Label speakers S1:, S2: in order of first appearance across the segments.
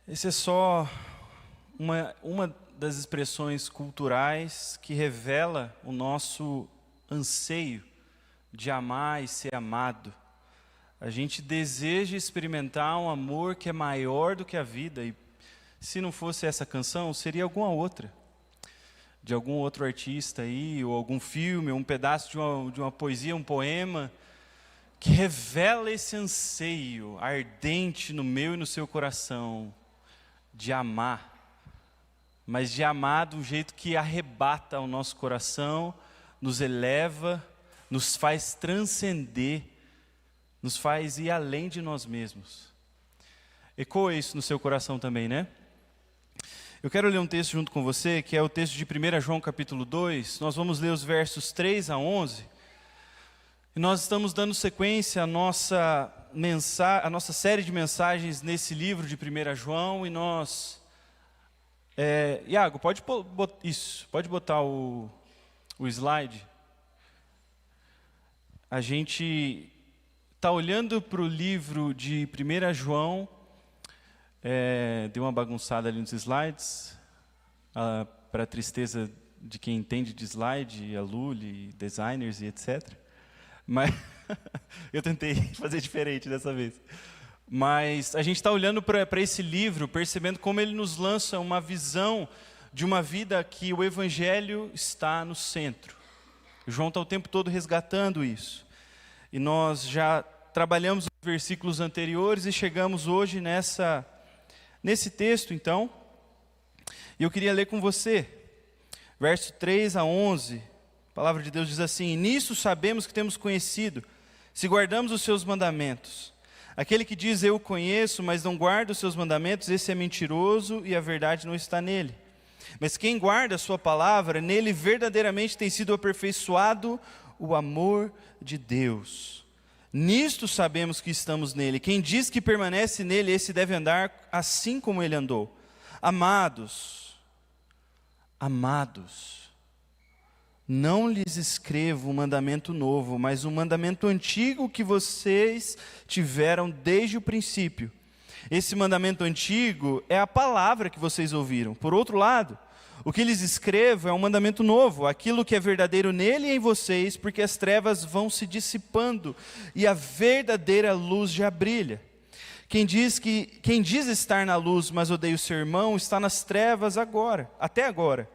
S1: Esse é só uma das expressões culturais que revela o nosso anseio de amar e ser amado. A gente deseja experimentar um amor que é maior do que a vida, e se não fosse essa canção, seria alguma outra, de algum outro artista aí, ou algum filme, ou um pedaço de uma poesia, um poema, que revela esse anseio ardente no meu e no seu coração, de amar, mas de amar de um jeito que arrebata o nosso coração, nos eleva, nos faz transcender, nos faz ir além de nós mesmos. Ecoa isso no seu coração também, né? Eu quero ler um texto junto com você, que é o texto de 1 João capítulo 2, nós vamos ler os versos 3 a 11, e nós estamos dando sequência à nossa série de mensagens nesse livro de 1 João, e nós... Iago, pode botar o slide. A gente está olhando para o livro de 1 João, deu uma bagunçada ali nos slides, para a tristeza de quem entende de slide, a Luli, designers e etc. Mas eu tentei fazer diferente dessa vez. Mas a gente está olhando para esse livro, percebendo como ele nos lança uma visão de uma vida que o Evangelho está no centro. João está o tempo todo resgatando isso. E nós já trabalhamos os versículos anteriores e chegamos hoje nesse texto, então. E eu queria ler com você, verso 3 a 11. A palavra de Deus diz assim: nisso sabemos que temos conhecido, se guardamos os seus mandamentos. Aquele que diz eu o conheço, mas não guarda os seus mandamentos, esse é mentiroso e a verdade não está nele. Mas quem guarda a sua palavra, nele verdadeiramente tem sido aperfeiçoado o amor de Deus. Nisto sabemos que estamos nele. Quem diz que permanece nele, esse deve andar assim como ele andou. Amados, não lhes escrevo um mandamento novo, mas um mandamento antigo que vocês tiveram desde o princípio. Esse mandamento antigo é a palavra que vocês ouviram. Por outro lado, o que lhes escrevo é um mandamento novo, aquilo que é verdadeiro nele e em vocês, porque as trevas vão se dissipando e a verdadeira luz já brilha. Quem diz estar na luz, mas odeia o seu irmão, está nas trevas até agora.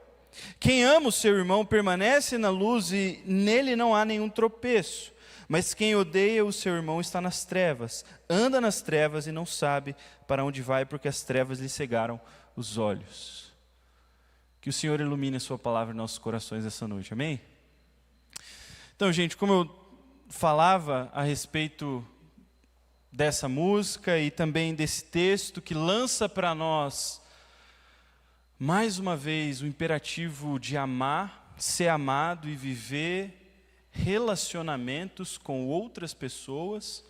S1: Quem ama o seu irmão permanece na luz e nele não há nenhum tropeço. Mas quem odeia o seu irmão está nas trevas, anda nas trevas e não sabe para onde vai, porque as trevas lhe cegaram os olhos. Que o Senhor ilumine a sua palavra em nossos corações essa noite, amém? Então, gente, como eu falava a respeito dessa música e também desse texto que lança para nós mais uma vez o imperativo de amar, ser amado e viver relacionamentos com outras pessoas,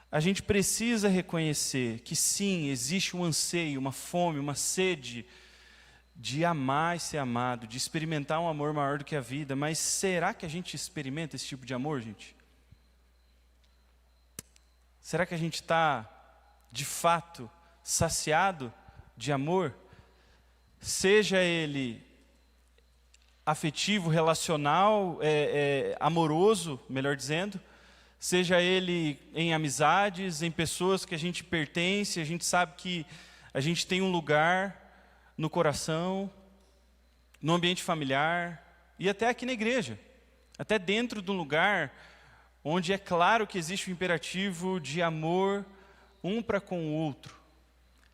S1: a gente precisa reconhecer que sim, existe um anseio, uma fome, uma sede de amar e ser amado, de experimentar um amor maior do que a vida, mas será que a gente experimenta esse tipo de amor, gente? Será que a gente está, de fato, saciado de amor? Seja ele afetivo, relacional, amoroso, melhor dizendo, seja ele em amizades, em pessoas que a gente pertence, a gente sabe que a gente tem um lugar no coração, no ambiente familiar e até aqui na igreja, até dentro de um lugar onde é claro que existe o imperativo de amor um para com o outro.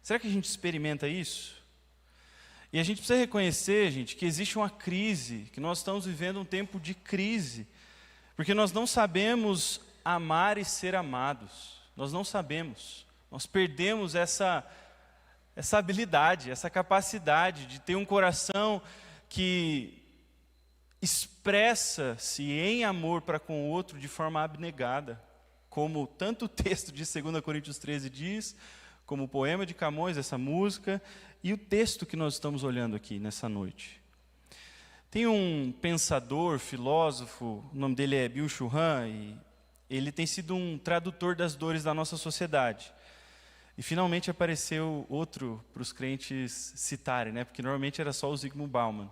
S1: Será que a gente experimenta isso? E a gente precisa reconhecer, gente, que existe uma crise, que nós estamos vivendo um tempo de crise, porque nós não sabemos amar e ser amados, nós não sabemos, nós perdemos essa habilidade, essa capacidade de ter um coração que expressa-se em amor para com o outro de forma abnegada, como tanto o texto de 2 Coríntios 13 diz, como o poema de Camões, essa música, e o texto que nós estamos olhando aqui nessa noite. Tem um pensador, filósofo, o nome dele é Byung-Chul Han, e ele tem sido um tradutor das dores da nossa sociedade. E finalmente apareceu outro para os crentes citarem, né? Porque normalmente era só o Zygmunt Bauman.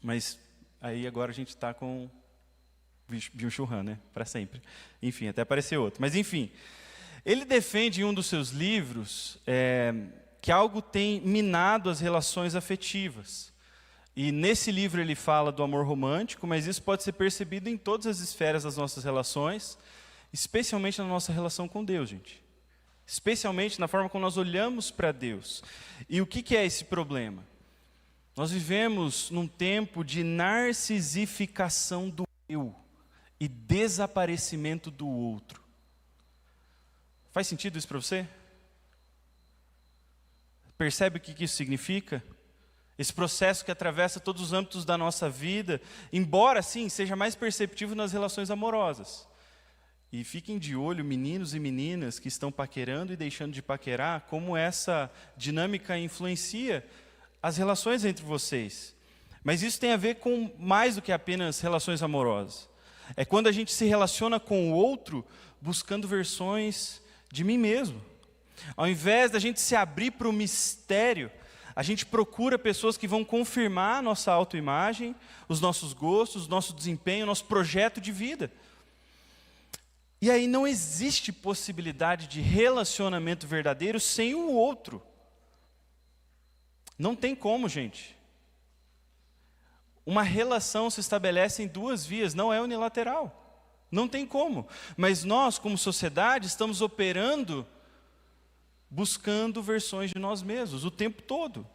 S1: Mas aí agora a gente está com Byung-Chul Han, né? Para sempre. Enfim, até apareceu outro. Mas enfim, ele defende em um dos seus livros que algo tem minado as relações afetivas. E nesse livro ele fala do amor romântico, mas isso pode ser percebido em todas as esferas das nossas relações, especialmente na nossa relação com Deus, gente. Especialmente na forma como nós olhamos para Deus. E o que é esse problema? Nós vivemos num tempo de narcisificação do eu e desaparecimento do outro. Faz sentido isso para você? Percebe o que isso significa? Esse processo que atravessa todos os âmbitos da nossa vida, embora, sim, seja mais perceptível nas relações amorosas. E fiquem de olho, meninos e meninas que estão paquerando e deixando de paquerar, como essa dinâmica influencia as relações entre vocês. Mas isso tem a ver com mais do que apenas relações amorosas. É quando a gente se relaciona com o outro buscando versões de mim mesmo. Ao invés da gente se abrir para o mistério, a gente procura pessoas que vão confirmar a nossa autoimagem, os nossos gostos, o nosso desempenho, o nosso projeto de vida. E aí não existe possibilidade de relacionamento verdadeiro sem o outro. Não tem como, gente. Uma relação se estabelece em duas vias, não é unilateral. Não tem como. Mas nós, como sociedade, estamos operando buscando versões de nós mesmos o tempo todo.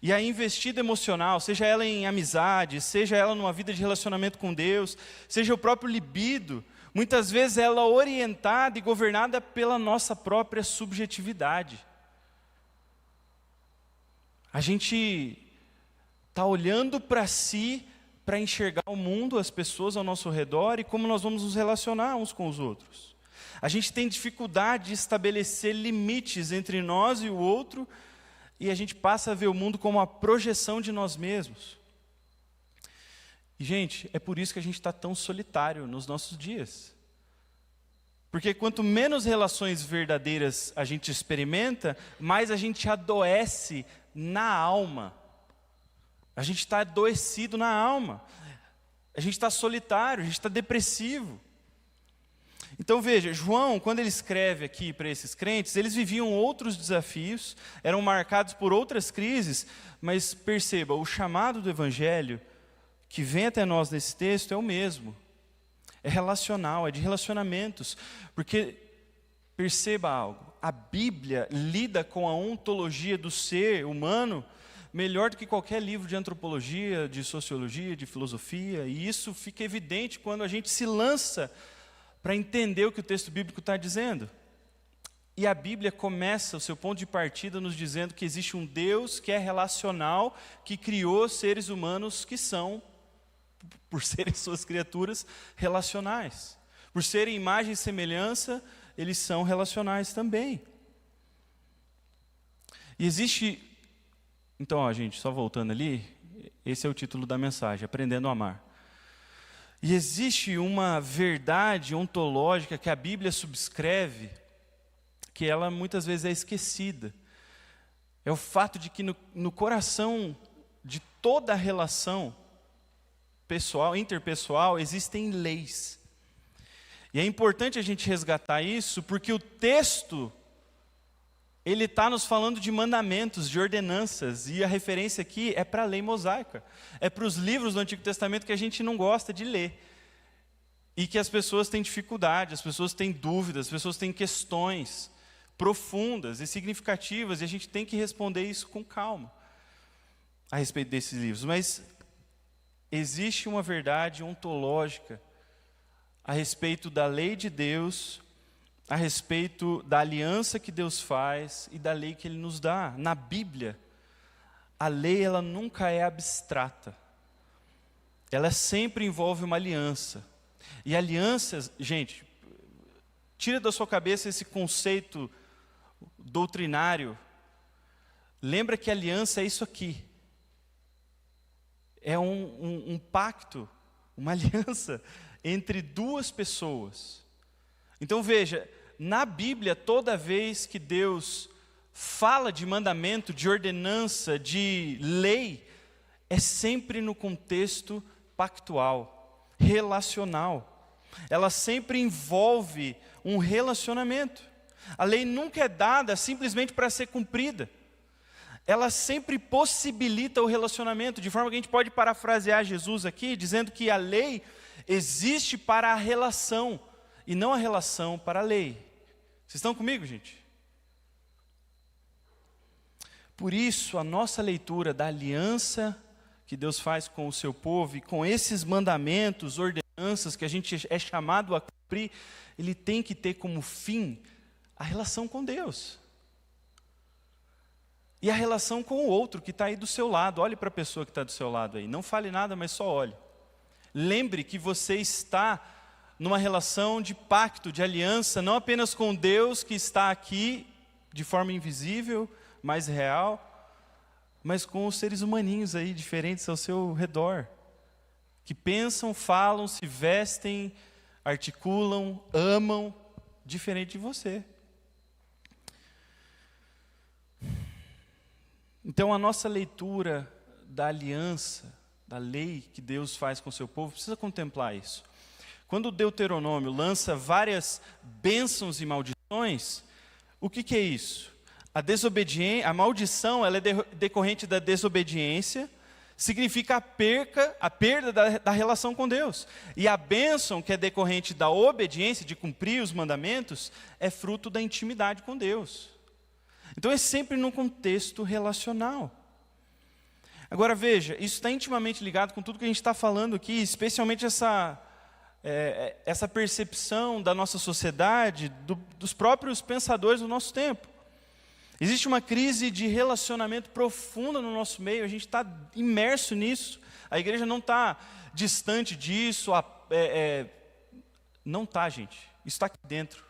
S1: E a investida emocional, seja ela em amizade, seja ela numa vida de relacionamento com Deus, seja o próprio libido, muitas vezes ela é orientada e governada pela nossa própria subjetividade. A gente está olhando para si para enxergar o mundo, as pessoas ao nosso redor e como nós vamos nos relacionar uns com os outros. A gente tem dificuldade de estabelecer limites entre nós e o outro e a gente passa a ver o mundo como a projeção de nós mesmos. E, gente, é por isso que a gente está tão solitário nos nossos dias. Porque quanto menos relações verdadeiras a gente experimenta, mais a gente adoece na alma. A gente está adoecido na alma. A gente está solitário, a gente está depressivo. Então veja, João, quando ele escreve aqui para esses crentes, eles viviam outros desafios, eram marcados por outras crises, mas perceba, o chamado do Evangelho que vem até nós nesse texto é o mesmo. É relacional, é de relacionamentos. Porque, perceba algo, a Bíblia lida com a ontologia do ser humano melhor do que qualquer livro de antropologia, de sociologia, de filosofia, e isso fica evidente quando a gente se lança para entender o que o texto bíblico está dizendo. E a Bíblia começa o seu ponto de partida nos dizendo que existe um Deus que é relacional, que criou seres humanos que são, por serem suas criaturas, relacionais. Por serem imagem e semelhança, eles são relacionais também. E existe... Então, ó, gente, só voltando ali, esse é o título da mensagem, Aprendendo a Amar. E existe uma verdade ontológica que a Bíblia subscreve, que ela muitas vezes é esquecida. É o fato de que no coração de toda relação pessoal, interpessoal, existem leis. E é importante a gente resgatar isso, porque o texto, ele está nos falando de mandamentos, de ordenanças, e a referência aqui é para a lei mosaica. É para os livros do Antigo Testamento que a gente não gosta de ler. E que as pessoas têm dificuldade, as pessoas têm dúvidas, as pessoas têm questões profundas e significativas, e a gente tem que responder isso com calma a respeito desses livros. Mas existe uma verdade ontológica a respeito da lei de Deus, a respeito da aliança que Deus faz e da lei que Ele nos dá. Na Bíblia, a lei ela nunca é abstrata. Ela sempre envolve uma aliança. E alianças, gente, tira da sua cabeça esse conceito doutrinário. Lembra que aliança é isso aqui. É um pacto, uma aliança entre duas pessoas. Então veja, na Bíblia, toda vez que Deus fala de mandamento, de ordenança, de lei, é sempre no contexto pactual, relacional. Ela sempre envolve um relacionamento. A lei nunca é dada simplesmente para ser cumprida. Ela sempre possibilita o relacionamento, de forma que a gente pode parafrasear Jesus aqui, dizendo que a lei existe para a relação, e não a relação para a lei. Vocês estão comigo, gente? Por isso, a nossa leitura da aliança que Deus faz com o seu povo, e com esses mandamentos, ordenanças que a gente é chamado a cumprir, ele tem que ter como fim a relação com Deus. E a relação com o outro que está aí do seu lado. Olhe para a pessoa que está do seu lado aí. Não fale nada, mas só olhe. Lembre que você está numa relação de pacto, de aliança, não apenas com Deus que está aqui de forma invisível, mais real, mas com os seres humaninhos aí diferentes ao seu redor, que pensam, falam, se vestem, articulam, amam, diferente de você. Então, a nossa leitura da aliança, da lei que Deus faz com o seu povo, precisa contemplar isso. Quando o Deuteronômio lança várias bênçãos e maldições, o que é isso? A maldição, ela é decorrente da desobediência, significa a perda da relação com Deus. E a bênção, que é decorrente da obediência, de cumprir os mandamentos, é fruto da intimidade com Deus. Então é sempre num contexto relacional. Agora veja, isso está intimamente ligado com tudo que a gente está falando aqui, especialmente essa percepção da nossa sociedade, dos próprios pensadores do nosso tempo. Existe uma crise de relacionamento profunda no nosso meio, a gente está imerso nisso, a igreja não está distante disso, não está, gente, isso está aqui dentro,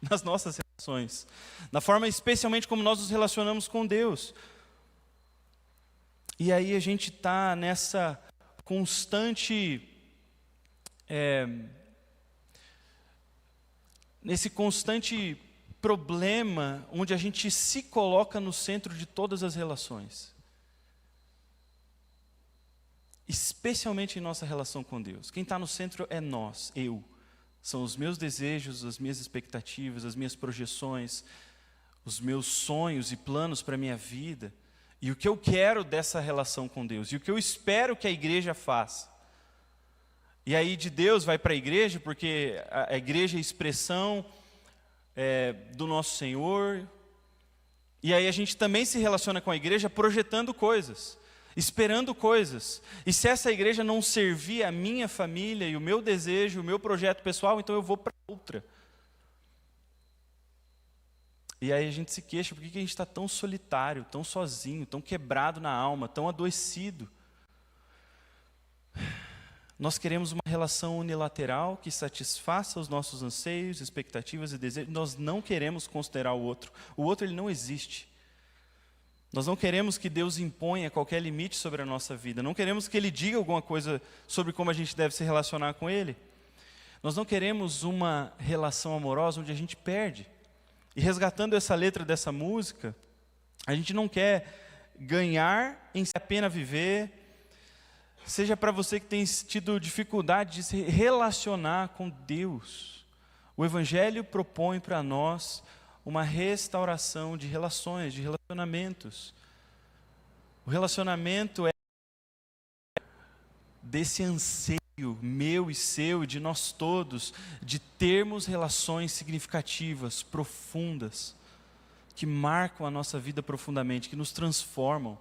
S1: nas nossas relações, na forma especialmente como nós nos relacionamos com Deus. E aí a gente está nessa nesse constante problema onde a gente se coloca no centro de todas as relações. Especialmente em nossa relação com Deus. Quem está no centro é nós, eu. São os meus desejos, as minhas expectativas, as minhas projeções, os meus sonhos e planos para a minha vida, e o que eu quero dessa relação com Deus, e o que eu espero que a igreja faça. E aí de Deus vai para a igreja, porque a igreja é a expressão do nosso Senhor, e aí a gente também se relaciona com a igreja projetando coisas, esperando coisas. E se essa igreja não servir a minha família e o meu desejo, o meu projeto pessoal, então eu vou para outra. E aí a gente se queixa, por que a gente está tão solitário, tão sozinho, tão quebrado na alma, tão adoecido? Nós queremos uma relação unilateral que satisfaça os nossos anseios, expectativas e desejos. Nós não queremos considerar o outro. O outro, ele não existe. Nós não queremos que Deus imponha qualquer limite sobre a nossa vida. Não queremos que Ele diga alguma coisa sobre como a gente deve se relacionar com Ele. Nós não queremos uma relação amorosa onde a gente perde. E resgatando essa letra dessa música, a gente não quer ganhar em se apenas viver. Seja para você que tem tido dificuldade de se relacionar com Deus, o Evangelho propõe para nós uma restauração de relações, de relacionamentos. O relacionamento é desse anseio meu e seu, e de nós todos, de termos relações significativas, profundas, que marcam a nossa vida profundamente, que nos transformam,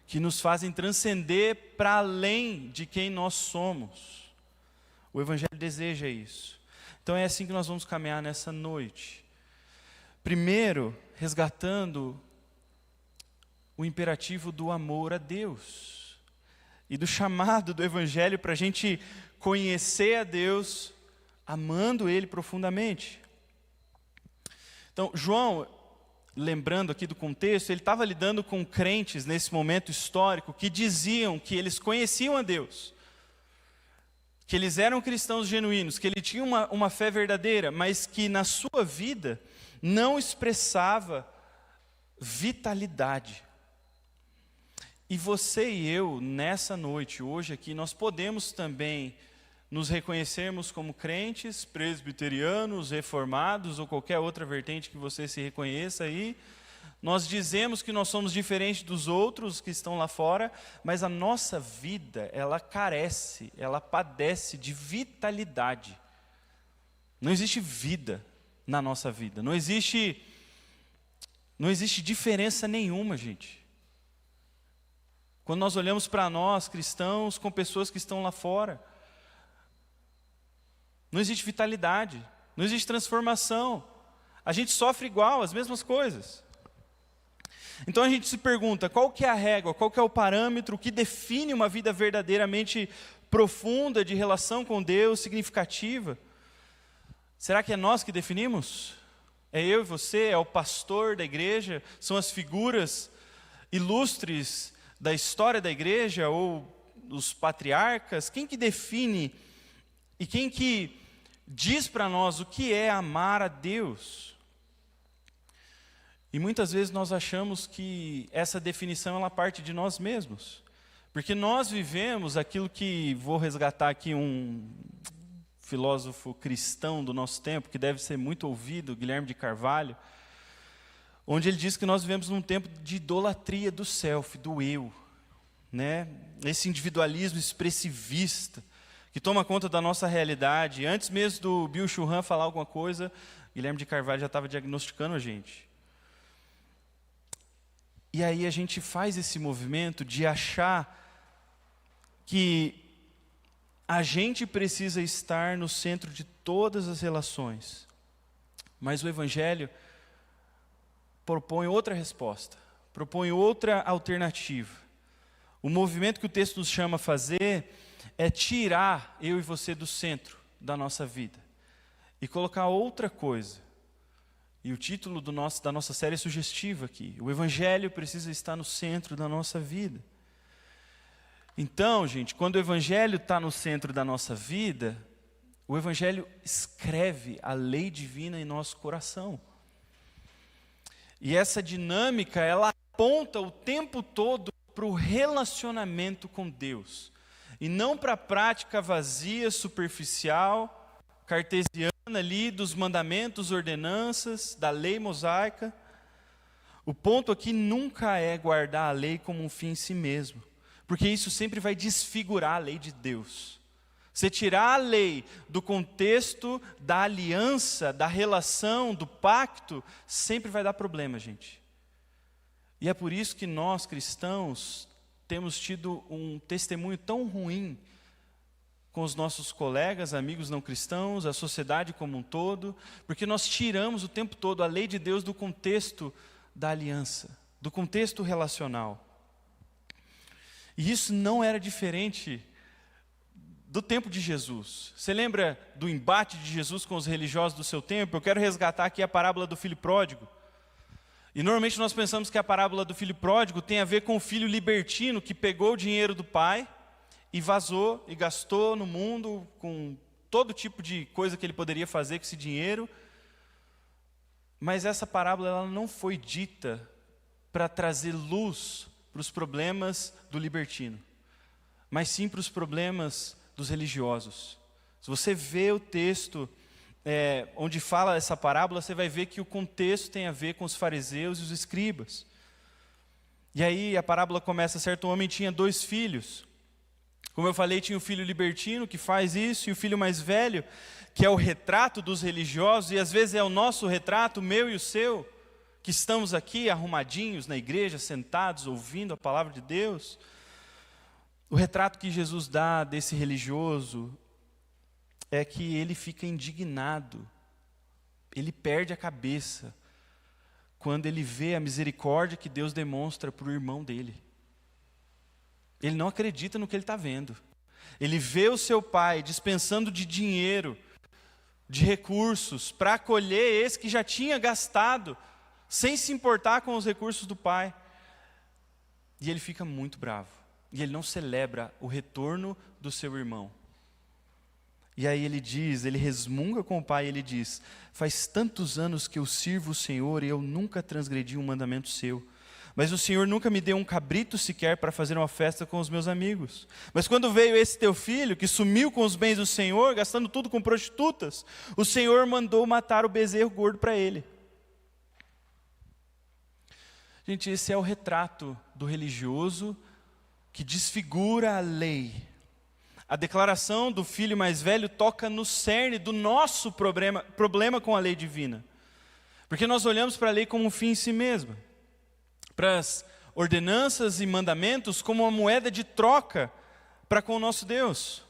S1: que nos fazem transcender para além de quem nós somos. O Evangelho deseja isso. Então é assim que nós vamos caminhar nessa noite. Primeiro, resgatando o imperativo do amor a Deus e do chamado do Evangelho para a gente conhecer a Deus, amando Ele profundamente. Então, João, lembrando aqui do contexto, ele estava lidando com crentes nesse momento histórico que diziam que eles conheciam a Deus, que eles eram cristãos genuínos, que ele tinha uma fé verdadeira, mas que na sua vida não expressava vitalidade. E você e eu, nessa noite, hoje aqui, nós podemos também nos reconhecermos como crentes, presbiterianos, reformados, ou qualquer outra vertente que você se reconheça aí. Nós dizemos que nós somos diferentes dos outros que estão lá fora, mas a nossa vida, ela carece, ela padece de vitalidade. Não existe vida na nossa vida, não existe diferença nenhuma, gente. Quando nós olhamos para nós, cristãos, com pessoas que estão lá fora, não existe vitalidade, não existe transformação. A gente sofre igual, as mesmas coisas. Então a gente se pergunta, qual que é a régua, qual que é o parâmetro que define uma vida verdadeiramente profunda, de relação com Deus, significativa? Será que é nós que definimos? É eu e você, é o pastor da igreja, são as figuras ilustres da história da igreja, ou os patriarcas? Quem que define e quem que diz para nós o que é amar a Deus? E muitas vezes nós achamos que essa definição ela parte de nós mesmos, porque nós vivemos aquilo que, vou resgatar aqui um filósofo cristão do nosso tempo, que deve ser muito ouvido, Guilherme de Carvalho, onde ele diz que nós vivemos num tempo de idolatria do self, do eu, né? Esse individualismo expressivista, que toma conta da nossa realidade. Antes mesmo do Bill Churran falar alguma coisa, Guilherme de Carvalho já estava diagnosticando a gente. E aí a gente faz esse movimento de achar que a gente precisa estar no centro de todas as relações. Mas o Evangelho propõe outra resposta, propõe outra alternativa. O movimento que o texto nos chama a fazer é tirar eu e você do centro da nossa vida e colocar outra coisa. E o título da nossa série é sugestivo aqui. O Evangelho precisa estar no centro da nossa vida. Então, gente, quando o Evangelho está no centro da nossa vida, o Evangelho escreve a lei divina em nosso coração. E essa dinâmica, ela aponta o tempo todo para o relacionamento com Deus. E não para a prática vazia, superficial, cartesiana ali dos mandamentos, ordenanças, da lei mosaica. O ponto aqui nunca é guardar a lei como um fim em si mesmo, porque isso sempre vai desfigurar a lei de Deus. Você tirar a lei do contexto da aliança, da relação, do pacto, sempre vai dar problema, gente. E é por isso que nós, cristãos, temos tido um testemunho tão ruim com os nossos colegas, amigos não cristãos, a sociedade como um todo, porque nós tiramos o tempo todo a lei de Deus do contexto da aliança, do contexto relacional. E isso não era diferente do tempo de Jesus. Você lembra do embate de Jesus com os religiosos do seu tempo? Eu quero resgatar aqui a parábola do filho pródigo. E normalmente nós pensamos que a parábola do filho pródigo tem a ver com o filho libertino que pegou o dinheiro do pai e vazou e gastou no mundo com todo tipo de coisa que ele poderia fazer com esse dinheiro. Mas essa parábola ela não foi dita para trazer luz para os problemas do libertino, mas sim para os problemas dos religiosos. Se você vê o texto onde fala essa parábola, você vai ver que o contexto tem a ver com os fariseus e os escribas. E aí a parábola começa: certo homem tinha 2 filhos. Como eu falei, tinha o filho libertino que faz isso, e o filho mais velho, que é o retrato dos religiosos, e às vezes é o nosso retrato, o meu e o seu, que estamos aqui arrumadinhos na igreja, sentados, ouvindo a palavra de Deus. O retrato que Jesus dá desse religioso é que ele fica indignado, ele perde a cabeça, quando ele vê a misericórdia que Deus demonstra para o irmão dele. Ele não acredita no que ele está vendo. Ele vê o seu pai dispensando de dinheiro, de recursos, para acolher esse que já tinha gastado, sem se importar com os recursos do pai. E ele fica muito bravo. E ele não celebra o retorno do seu irmão. E aí ele resmunga com o pai e ele diz: faz tantos anos que eu sirvo o Senhor e eu nunca transgredi um mandamento seu. Mas o Senhor nunca me deu um cabrito sequer para fazer uma festa com os meus amigos. Mas quando veio esse teu filho, que sumiu com os bens do Senhor, gastando tudo com prostitutas, o Senhor mandou matar o bezerro gordo para ele. Gente, esse é o retrato do religioso que desfigura a lei. A declaração do filho mais velho toca no cerne do nosso problema com a lei divina. Porque nós olhamos para a lei como um fim em si mesma, para as ordenanças e mandamentos como uma moeda de troca para com o nosso Deus.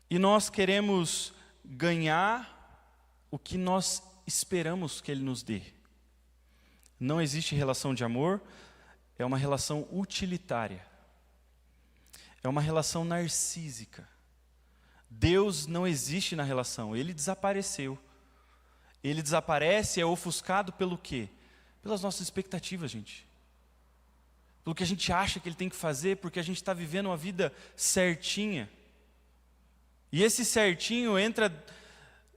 S1: E nós queremos ganhar o que nós esperamos que Ele nos dê. Não existe relação de amor, é uma relação utilitária. É uma relação narcísica. Deus não existe na relação, Ele desapareceu. Ele desaparece e é ofuscado pelo quê? Pelas nossas expectativas, gente. Pelo que a gente acha que Ele tem que fazer, porque a gente está vivendo uma vida certinha. E esse certinho entra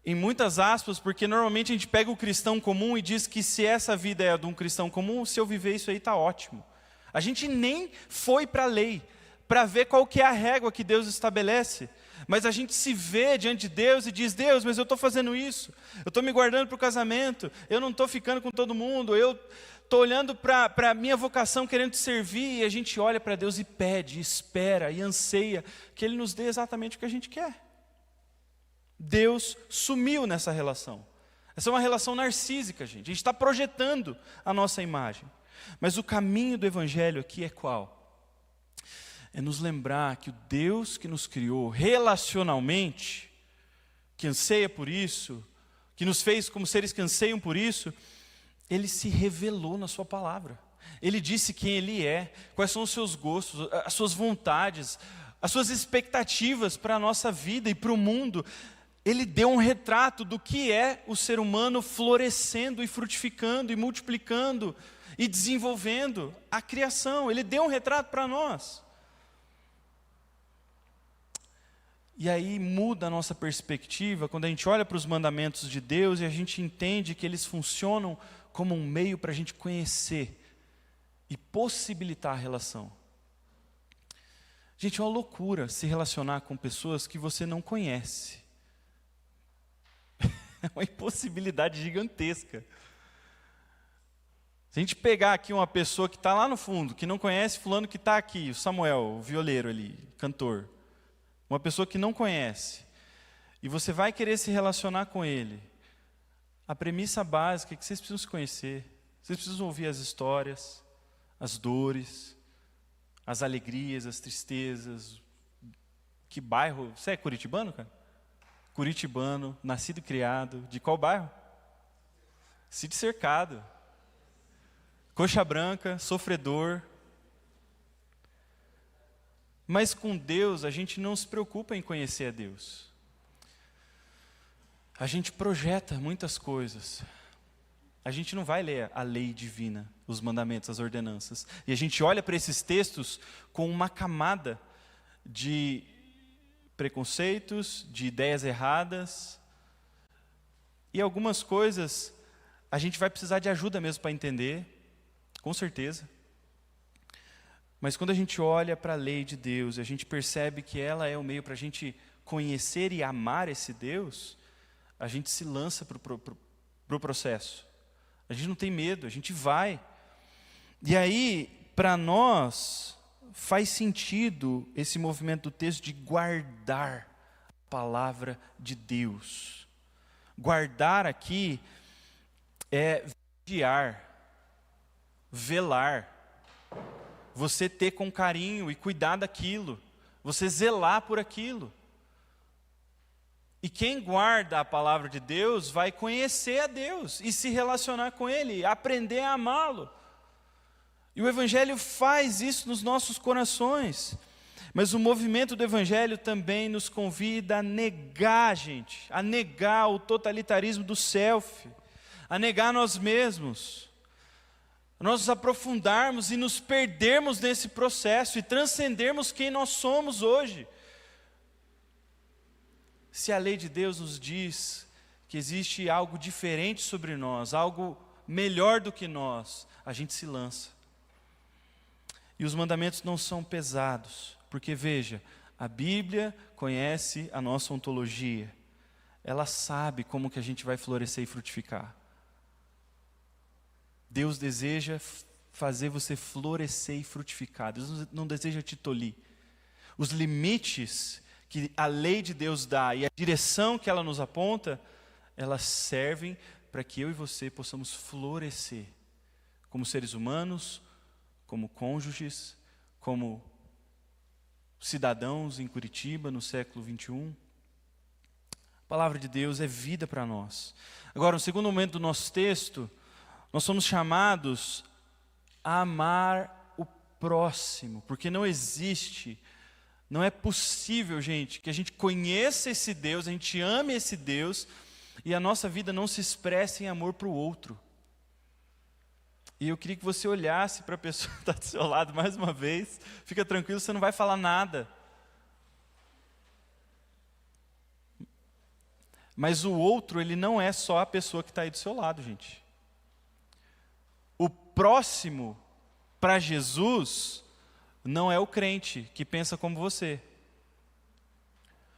S1: em muitas aspas, porque normalmente a gente pega o cristão comum e diz que se essa vida é a de um cristão comum, se eu viver isso aí está ótimo. A gente nem foi para a lei, para ver qual que é a régua que Deus estabelece. Mas a gente se vê diante de Deus e diz: Deus, mas eu estou fazendo isso, eu estou me guardando para o casamento, eu não estou ficando com todo mundo, eu estou olhando para a minha vocação querendo te servir. E a gente olha para Deus e pede, espera e anseia que Ele nos dê exatamente o que a gente quer. Deus sumiu nessa relação. Essa é uma relação narcísica, gente. A gente está projetando a nossa imagem. Mas o caminho do Evangelho aqui é qual? É nos lembrar que o Deus que nos criou relacionalmente, que anseia por isso, que nos fez como seres que anseiam por isso, Ele se revelou na sua palavra. Ele disse quem Ele é, quais são os seus gostos, as suas vontades, as suas expectativas para a nossa vida e para o mundo. Ele deu um retrato do que é o ser humano florescendo e frutificando e multiplicando e desenvolvendo a criação. Ele deu um retrato para nós. E aí muda a nossa perspectiva quando a gente olha para os mandamentos de Deus e a gente entende que eles funcionam como um meio para a gente conhecer e possibilitar a relação. Gente, é uma loucura se relacionar com pessoas que você não conhece. É uma impossibilidade gigantesca. Se a gente pegar aqui uma pessoa que está lá no fundo, que não conhece fulano que está aqui, o Samuel, o violeiro ali, cantor. Uma pessoa que não conhece, e você vai querer se relacionar com ele. A premissa básica é que vocês precisam se conhecer, vocês precisam ouvir as histórias, as dores, as alegrias, as tristezas. Que bairro? Você é curitibano, cara? Curitibano, nascido e criado. De qual bairro? Cid Cercado. Coxa branca, sofredor. Mas com Deus, a gente não se preocupa em conhecer a Deus. A gente projeta muitas coisas. A gente não vai ler a lei divina, os mandamentos, as ordenanças. E a gente olha para esses textos com uma camada de preconceitos, de ideias erradas. E algumas coisas a gente vai precisar de ajuda mesmo para entender, com certeza. Mas quando a gente olha para a lei de Deus, a gente percebe que ela é o meio para a gente conhecer e amar esse Deus, a gente se lança para o processo. A gente não tem medo, a gente vai. E aí, para nós, faz sentido esse movimento do texto de guardar a palavra de Deus. Guardar aqui é vigiar, velar. Você ter com carinho e cuidar daquilo, você zelar por aquilo. E quem guarda a palavra de Deus vai conhecer a Deus e se relacionar com Ele, aprender a amá-lo. E o Evangelho faz isso nos nossos corações. Mas o movimento do Evangelho também nos convida a negar, gente, a negar o totalitarismo do self, a negar nós mesmos. Nós nos aprofundarmos e nos perdermos nesse processo e transcendermos quem nós somos hoje. se a lei de Deus nos diz que existe algo diferente sobre nós, algo melhor do que nós, a gente se lança. E os mandamentos não são pesados, porque veja, a Bíblia conhece a nossa ontologia. Ela sabe como que a gente vai florescer e frutificar. Deus deseja fazer você florescer e frutificar. Deus não deseja te tolir. Os limites que a lei de Deus dá e a direção que ela nos aponta, elas servem para que eu e você possamos florescer como seres humanos, como cônjuges, como cidadãos em Curitiba no século 21. A palavra de Deus é vida para nós. Agora, no segundo momento do nosso texto, nós somos chamados a amar o próximo, porque não é possível, gente, que a gente conheça esse Deus, a gente ame esse Deus, e a nossa vida não se expresse em amor para o outro. E eu queria que você olhasse para a pessoa que está do seu lado mais uma vez. Fica tranquilo, você não vai falar nada. Mas o outro, ele não é só a pessoa que está aí do seu lado, gente. O próximo, para Jesus, não é o crente que pensa como você.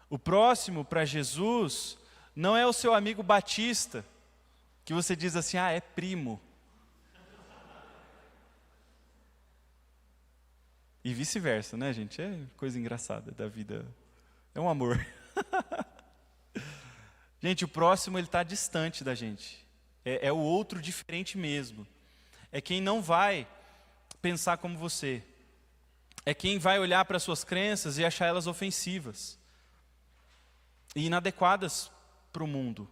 S1: O próximo, para Jesus, não é o seu amigo batista, que você diz assim, é primo. E vice-versa, né, gente? É coisa engraçada da vida. É um amor. Gente, o próximo, ele está distante da gente. É o outro diferente mesmo. É quem não vai pensar como você. É quem vai olhar para as suas crenças e achar elas ofensivas e inadequadas para o mundo.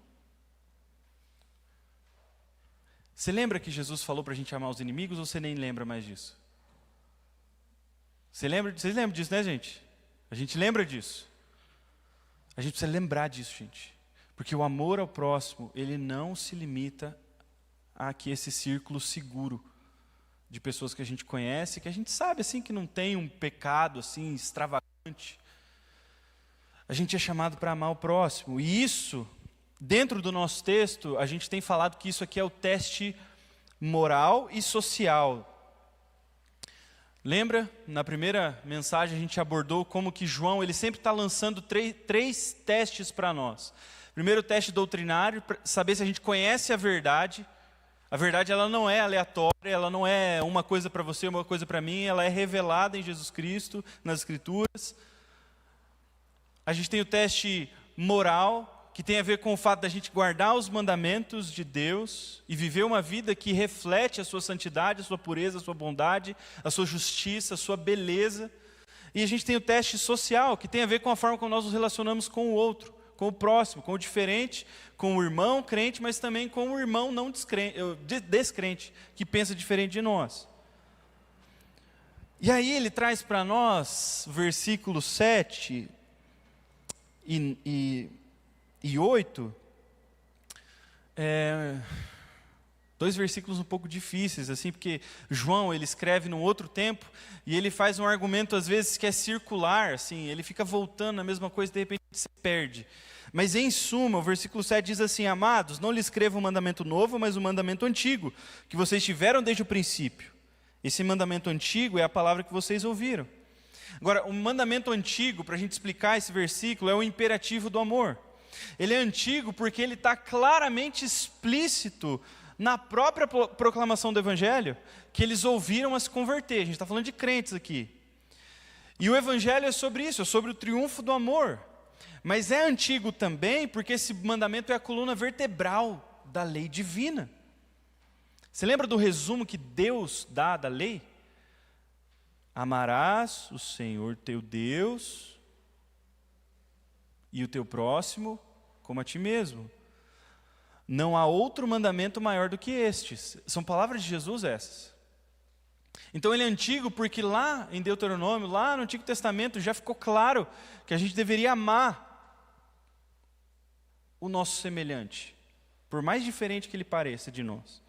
S1: Você lembra que Jesus falou para a gente amar os inimigos ou você nem lembra mais disso? Vocês lembram disso, né, gente? A gente lembra disso. A gente precisa lembrar disso, gente. Porque o amor ao próximo, ele não se limita a aqui esse círculo seguro de pessoas que a gente conhece, que a gente sabe assim que não tem um pecado assim extravagante. A gente é chamado para amar o próximo. E isso, dentro do nosso texto, a gente tem falado que isso aqui é o teste moral e social. Lembra? Na primeira mensagem a gente abordou como que João, ele sempre está lançando três testes para nós. Primeiro, o teste doutrinário, para saber se a gente conhece a verdade. A verdade, ela não é aleatória, ela não é uma coisa para você, uma coisa para mim, ela é revelada em Jesus Cristo, nas Escrituras. A gente tem o teste moral, que tem a ver com o fato da gente guardar os mandamentos de Deus e viver uma vida que reflete a sua santidade, a sua pureza, a sua bondade, a sua justiça, a sua beleza. E a gente tem o teste social, que tem a ver com a forma como nós nos relacionamos com o outro, com o próximo, com o diferente, com o irmão crente, mas também com o irmão não descrente, que pensa diferente de nós. E aí ele traz para nós, versículo 7 e 8, dois versículos um pouco difíceis, assim, porque João, ele escreve num outro tempo, e ele faz um argumento, às vezes, que é circular, assim, ele fica voltando na mesma coisa, e de repente se perde. Mas, em suma, o versículo 7 diz assim, amados, não lhes escrevo um mandamento novo, mas um mandamento antigo, que vocês tiveram desde o princípio. Esse mandamento antigo é a palavra que vocês ouviram. Agora, o mandamento antigo, para a gente explicar esse versículo, é o imperativo do amor. Ele é antigo porque ele está claramente explícito na própria proclamação do Evangelho, que eles ouviram a se converter. A gente está falando de crentes aqui. E o Evangelho é sobre isso, é sobre o triunfo do amor. Mas é antigo também porque esse mandamento é a coluna vertebral da lei divina. Você lembra do resumo que Deus dá da lei? Amarás o Senhor teu Deus e o teu próximo como a ti mesmo. Não há outro mandamento maior do que estes. São palavras de Jesus essas. Então ele é antigo porque lá em Deuteronômio, lá no Antigo Testamento, já ficou claro que a gente deveria amar o nosso semelhante, por mais diferente que ele pareça de nós.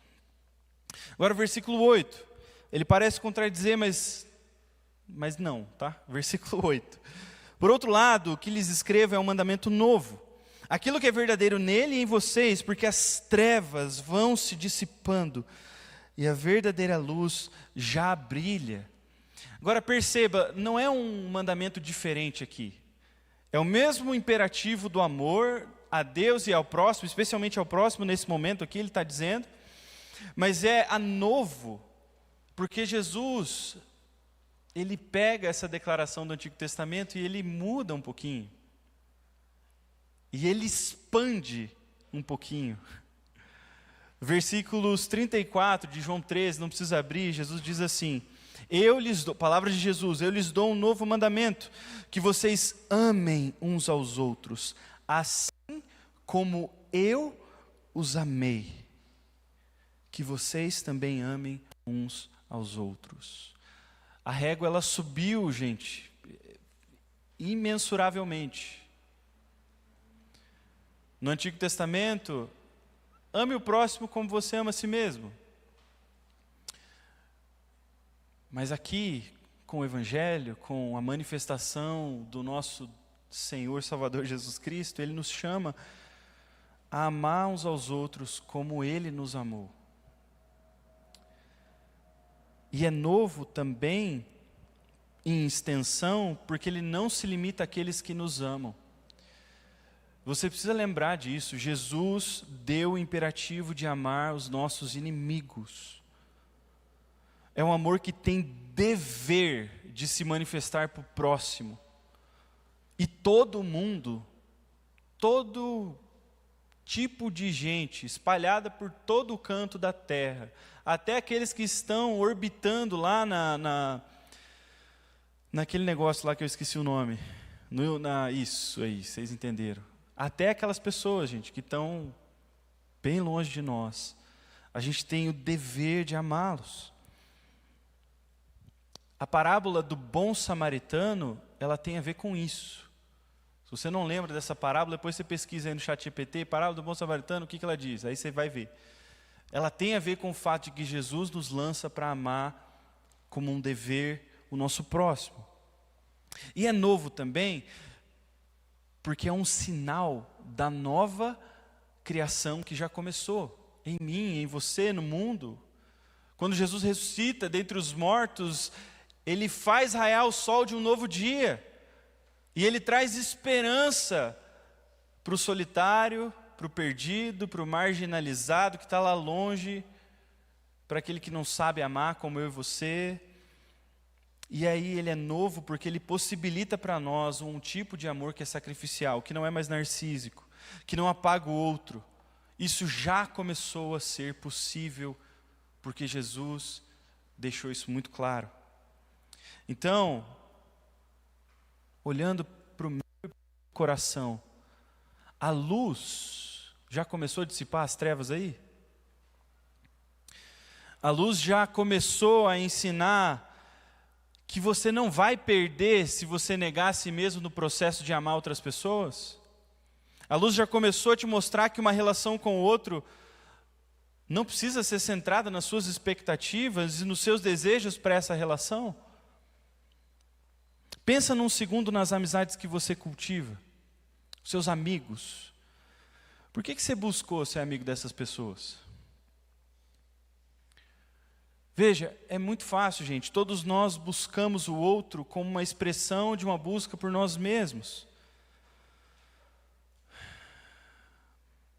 S1: Agora o versículo 8, ele parece contradizer, mas não, tá? Versículo 8. Por outro lado, o que lhes escrevo é um mandamento novo. Aquilo que é verdadeiro nele e em vocês, porque as trevas vão se dissipando e a verdadeira luz já brilha. Agora perceba, não é um mandamento diferente aqui. É o mesmo imperativo do amor a Deus e ao próximo, especialmente ao próximo nesse momento aqui, ele está dizendo. Mas é a novo, porque Jesus, ele pega essa declaração do Antigo Testamento e ele muda um pouquinho. E ele expande um pouquinho. Versículos 34 de João 13, não precisa abrir, Jesus diz assim: eu lhes dou, palavras de Jesus, eu lhes dou um novo mandamento, que vocês amem uns aos outros, assim como eu os amei, que vocês também amem uns aos outros. A régua, ela subiu, gente, imensuravelmente. No Antigo Testamento, ame o próximo como você ama a si mesmo. Mas aqui, com o Evangelho, com a manifestação do nosso Senhor Salvador Jesus Cristo, Ele nos chama a amar uns aos outros como Ele nos amou. E é novo também, em extensão, porque Ele não se limita àqueles que nos amam. Você precisa lembrar disso. Jesus deu o imperativo de amar os nossos inimigos. É um amor que tem dever de se manifestar para o próximo. E todo mundo, todo tipo de gente espalhada por todo o canto da terra, até aqueles que estão orbitando lá naquele negócio lá que eu esqueci o nome. Isso aí, vocês entenderam. Até aquelas pessoas, gente, que estão bem longe de nós. A gente tem o dever de amá-los. A parábola do bom samaritano, ela tem a ver com isso. Se você não lembra dessa parábola, depois você pesquisa aí no ChatGPT, parábola do bom samaritano, o que ela diz? Aí você vai ver. Ela tem a ver com o fato de que Jesus nos lança para amar como um dever o nosso próximo. E é novo também, porque é um sinal da nova criação que já começou em mim, em você, no mundo. Quando Jesus ressuscita dentre os mortos, Ele faz raiar o sol de um novo dia. E Ele traz esperança para o solitário, para o perdido, para o marginalizado que está lá longe, para aquele que não sabe amar como eu e você. E aí Ele é novo porque Ele possibilita para nós um tipo de amor que é sacrificial, que não é mais narcísico, que não apaga o outro. Isso já começou a ser possível, porque Jesus deixou isso muito claro. Então, olhando para o meu coração, a luz já começou a dissipar as trevas aí? A luz já começou a ensinar que você não vai perder se você negar a si mesmo no processo de amar outras pessoas? A luz já começou a te mostrar que uma relação com o outro não precisa ser centrada nas suas expectativas e nos seus desejos para essa relação? Pensa num segundo nas amizades que você cultiva, seus amigos. Por que você buscou ser amigo dessas pessoas? Veja, é muito fácil, gente. Todos nós buscamos o outro como uma expressão de uma busca por nós mesmos.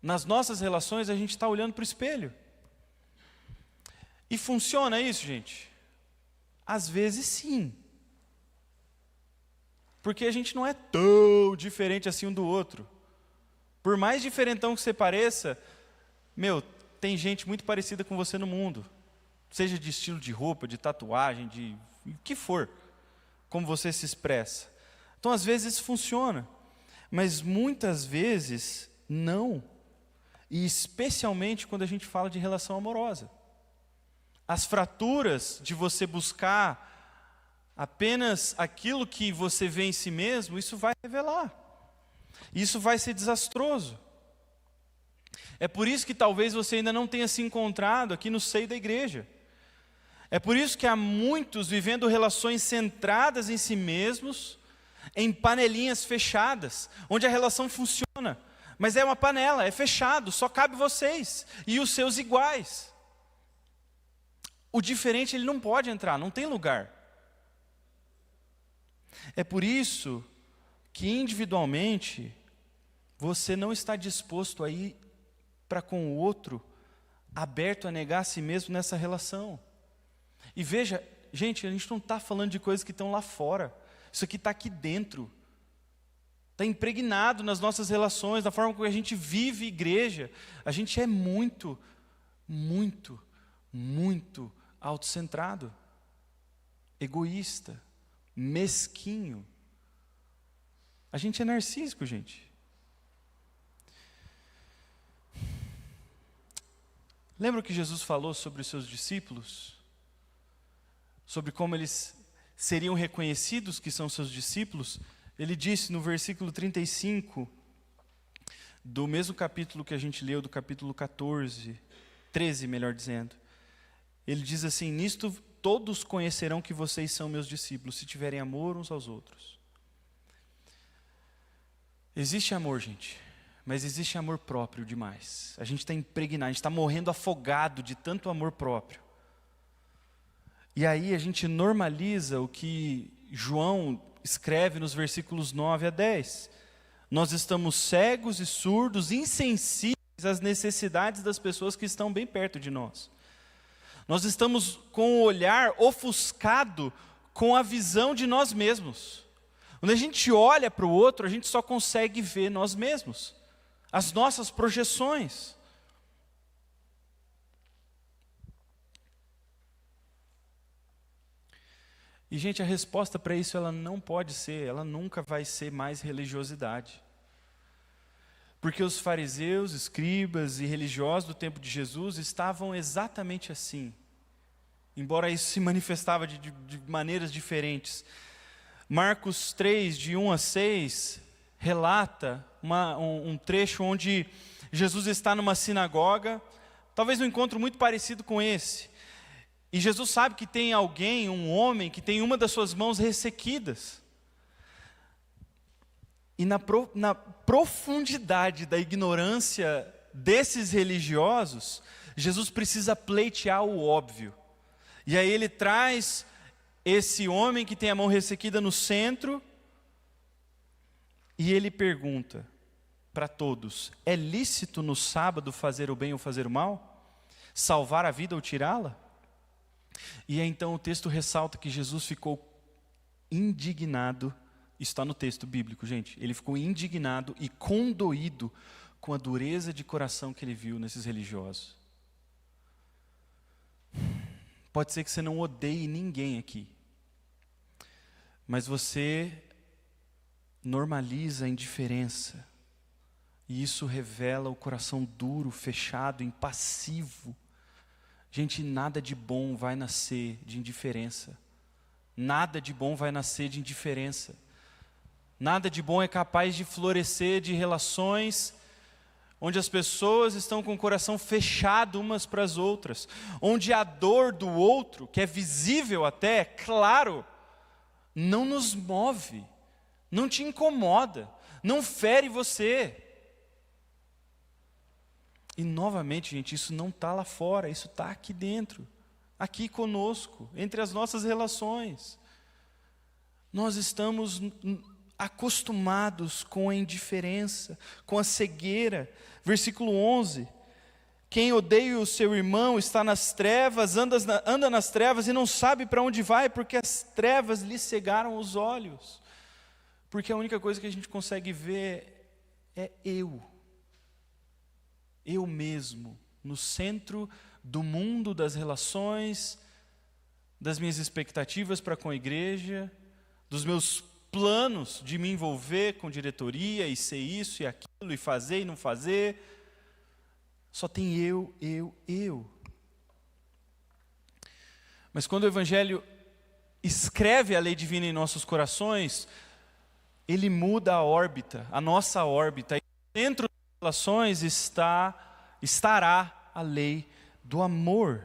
S1: Nas nossas relações, a gente está olhando para o espelho. E funciona isso, gente? Às vezes sim. Porque a gente não é tão diferente assim um do outro. Por mais diferentão que você pareça, tem gente muito parecida com você no mundo. Seja de estilo de roupa, de tatuagem, de o que for, como você se expressa. Então, às vezes isso funciona, mas muitas vezes não. E especialmente quando a gente fala de relação amorosa. As fraturas de você buscar apenas aquilo que você vê em si mesmo, isso vai revelar. Isso vai ser desastroso. É por isso que talvez você ainda não tenha se encontrado aqui no seio da igreja. É por isso que há muitos vivendo relações centradas em si mesmos, em panelinhas fechadas, onde a relação funciona. Mas é uma panela, é fechado, só cabe vocês e os seus iguais. O diferente, ele não pode entrar, não tem lugar. É por isso que individualmente você não está disposto a ir para com o outro, aberto a negar a si mesmo nessa relação. E veja, gente, a gente não está falando de coisas que estão lá fora. Isso aqui está aqui dentro. Está impregnado nas nossas relações, na forma como a gente vive igreja. A gente é muito, muito, muito autocentrado, egoísta, mesquinho. A gente é narcísico, gente. Lembra o que Jesus falou sobre os seus discípulos? Sobre como eles seriam reconhecidos que são seus discípulos? Ele disse no versículo 35, do mesmo capítulo que a gente leu, do capítulo 13, melhor dizendo. Ele diz assim: nisto todos conhecerão que vocês são meus discípulos, se tiverem amor uns aos outros. Existe amor, gente, mas existe amor próprio demais. A gente está impregnado, a gente está morrendo afogado de tanto amor próprio. E aí a gente normaliza o que João escreve nos versículos 9 a 10. Nós estamos cegos e surdos, insensíveis às necessidades das pessoas que estão bem perto de nós. Nós estamos com o olhar ofuscado com a visão de nós mesmos. Quando a gente olha para o outro, a gente só consegue ver nós mesmos, as nossas projeções. E, gente, a resposta para isso, ela não pode ser, ela nunca vai ser mais religiosidade. Porque os fariseus, escribas e religiosos do tempo de Jesus estavam exatamente assim. Embora isso se manifestava de maneiras diferentes. Marcos 3, de 1 a 6, relata um trecho onde Jesus está numa sinagoga, talvez um encontro muito parecido com esse. E Jesus sabe que tem alguém, um homem, que tem uma das suas mãos ressequidas. E na profundidade da ignorância desses religiosos, Jesus precisa pleitear o óbvio. E aí ele traz esse homem que tem a mão ressequida no centro, e ele pergunta para todos: é lícito no sábado fazer o bem ou fazer o mal? Salvar a vida ou tirá-la? E aí, então o texto ressalta que Jesus ficou indignado. Isso está no texto bíblico, gente. Ele ficou indignado e condoído com a dureza de coração que ele viu nesses religiosos. Pode ser que você não odeie ninguém aqui, mas você normaliza a indiferença, e isso revela o coração duro, fechado, impassivo. Gente, nada de bom vai nascer de indiferença. Nada de bom vai nascer de indiferença. Nada de bom é capaz de florescer de relações onde as pessoas estão com o coração fechado umas para as outras, onde a dor do outro, que é visível até, claro, não nos move, não te incomoda, não fere você. E novamente, gente, isso não está lá fora, isso está aqui dentro, aqui conosco, entre as nossas relações. Nós estamos acostumados com a indiferença, com a cegueira. Versículo 11: quem odeia o seu irmão está nas trevas, anda nas trevas e não sabe para onde vai, porque as trevas lhe cegaram os olhos. Porque a única coisa que a gente consegue ver é eu mesmo, no centro do mundo, das relações, das minhas expectativas para com a igreja, dos meus planos de me envolver com diretoria e ser isso e aquilo, e fazer e não fazer. Só tem eu. Mas quando o Evangelho escreve a lei divina em nossos corações, ele muda a órbita, a nossa órbita. E dentro das relações estará a lei do amor.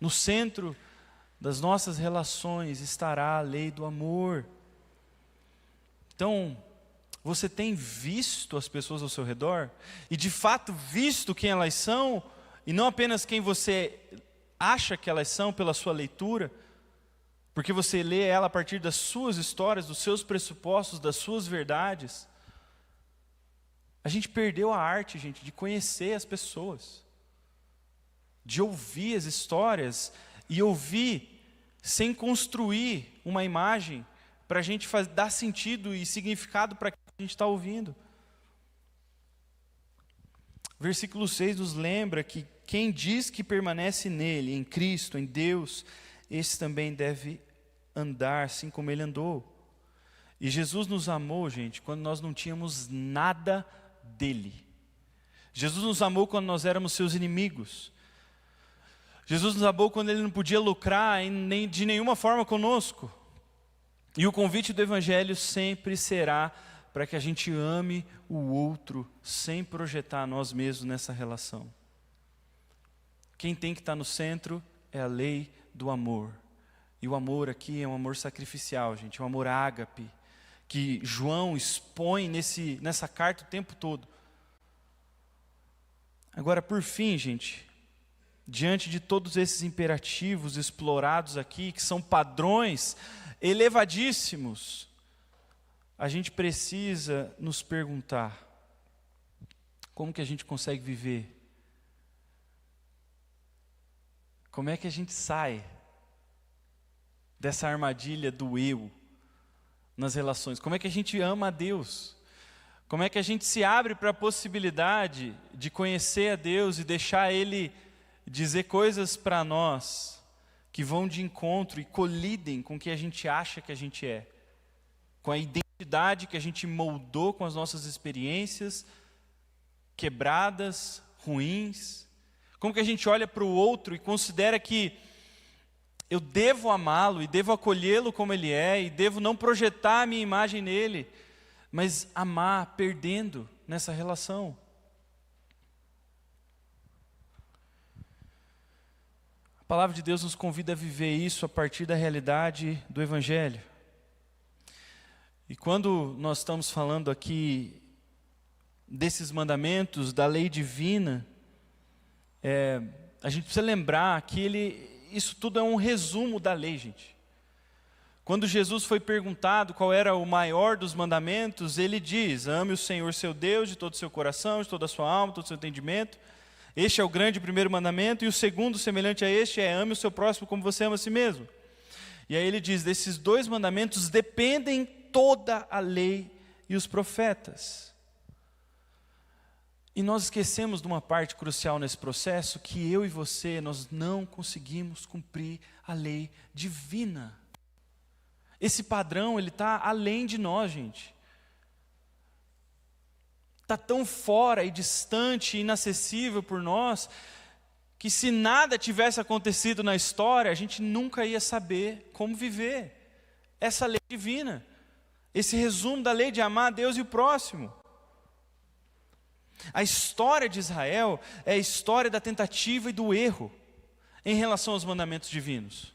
S1: No centro das nossas relações estará a lei do amor. Então, você tem visto as pessoas ao seu redor? E de fato visto quem elas são? E não apenas quem você acha que elas são pela sua leitura? Porque você lê ela a partir das suas histórias, dos seus pressupostos, das suas verdades. A gente perdeu a arte, gente, de conhecer as pessoas. De ouvir as histórias e ouvir sem construir uma imagem para a gente dar sentido e significado para o que a gente está ouvindo. Versículo 6 nos lembra que quem diz que permanece nele, em Cristo, em Deus, esse também deve andar assim como ele andou. E Jesus nos amou, gente, quando nós não tínhamos nada dele. Jesus nos amou quando nós éramos seus inimigos. Jesus nos amou quando ele não podia lucrar de nenhuma forma conosco. E o convite do Evangelho sempre será para que a gente ame o outro sem projetar nós mesmos nessa relação. Quem tem que estar no centro é a lei do amor. E o amor aqui é um amor sacrificial, gente, é um amor ágape, que João expõe nessa carta o tempo todo. Agora, por fim, gente, diante de todos esses imperativos explorados aqui, que são padrões elevadíssimos, a gente precisa nos perguntar: como que a gente consegue viver? Como é que a gente sai dessa armadilha do eu nas relações? Como é que a gente ama a Deus? Como é que a gente se abre para a possibilidade de conhecer a Deus e deixar Ele dizer coisas para nós que vão de encontro e colidem com o que a gente acha que a gente é, com a identidade que a gente moldou com as nossas experiências quebradas, ruins? Como que a gente olha para o outro e considera que eu devo amá-lo e devo acolhê-lo como ele é e devo não projetar a minha imagem nele, mas amar perdendo nessa relação? A palavra de Deus nos convida a viver isso a partir da realidade do Evangelho. E quando nós estamos falando aqui desses mandamentos, da lei divina, a gente precisa lembrar que isso tudo é um resumo da lei, gente. Quando Jesus foi perguntado qual era o maior dos mandamentos, ele diz: ame o Senhor seu Deus de todo o seu coração, de toda a sua alma, de todo o seu entendimento. Este é o grande primeiro mandamento, e o segundo, semelhante a este, é: ame o seu próximo como você ama a si mesmo. E aí ele diz: desses dois mandamentos dependem toda a lei e os profetas. E nós esquecemos de uma parte crucial nesse processo, que eu e você, nós não conseguimos cumprir a lei divina. Esse padrão, ele está além de nós, gente. Está tão fora e distante, inacessível por nós, que se nada tivesse acontecido na história, a gente nunca ia saber como viver essa lei divina. Esse resumo da lei de amar a Deus e o próximo. A história de Israel é a história da tentativa e do erro em relação aos mandamentos divinos.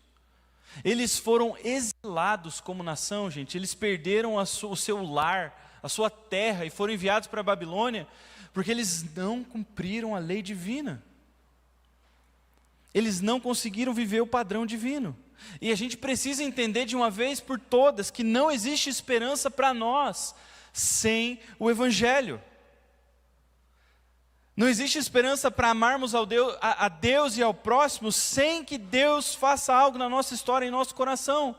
S1: Eles foram exilados como nação, gente. Eles perderam o seu lar, a sua terra, e foram enviados para a Babilônia, porque eles não cumpriram a lei divina. Eles não conseguiram viver o padrão divino. E a gente precisa entender de uma vez por todas que não existe esperança para nós sem o Evangelho. Não existe esperança para amarmos a Deus e ao próximo sem que Deus faça algo na nossa história, em nosso coração.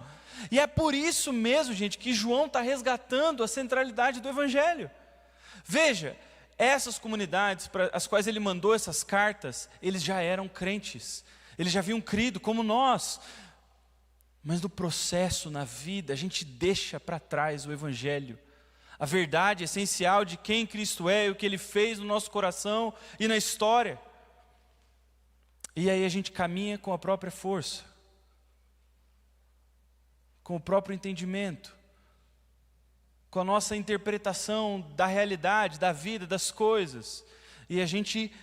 S1: E é por isso mesmo, gente, que João está resgatando a centralidade do Evangelho. Veja, essas comunidades para as quais ele mandou essas cartas, eles já eram crentes, eles já haviam crido como nós. Mas no processo, na vida, a gente deixa para trás o Evangelho. A verdade essencial de quem Cristo é e o que Ele fez no nosso coração e na história. E aí a gente caminha com a própria força, com o próprio entendimento, com a nossa interpretação da realidade, da vida, das coisas. E a gente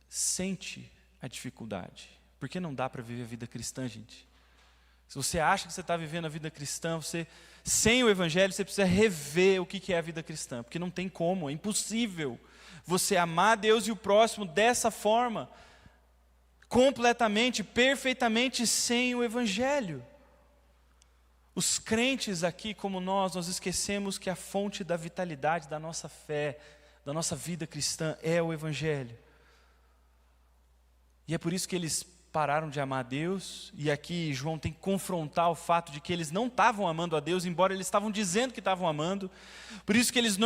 S1: sente a dificuldade, Porque não dá para viver a vida cristã, gente. Se você acha que você está vivendo a vida cristã, sem o Evangelho, você precisa rever o que é a vida cristã. Porque não tem como, é impossível você amar a Deus e o próximo dessa forma, completamente, perfeitamente, sem o Evangelho. Os crentes aqui, como nós esquecemos que a fonte da vitalidade da nossa fé, da nossa vida cristã, é o Evangelho. E é por isso que eles pararam de amar a Deus, e aqui João tem que confrontar o fato de que eles não estavam amando a Deus, embora eles estavam dizendo que estavam amando. Por isso que eles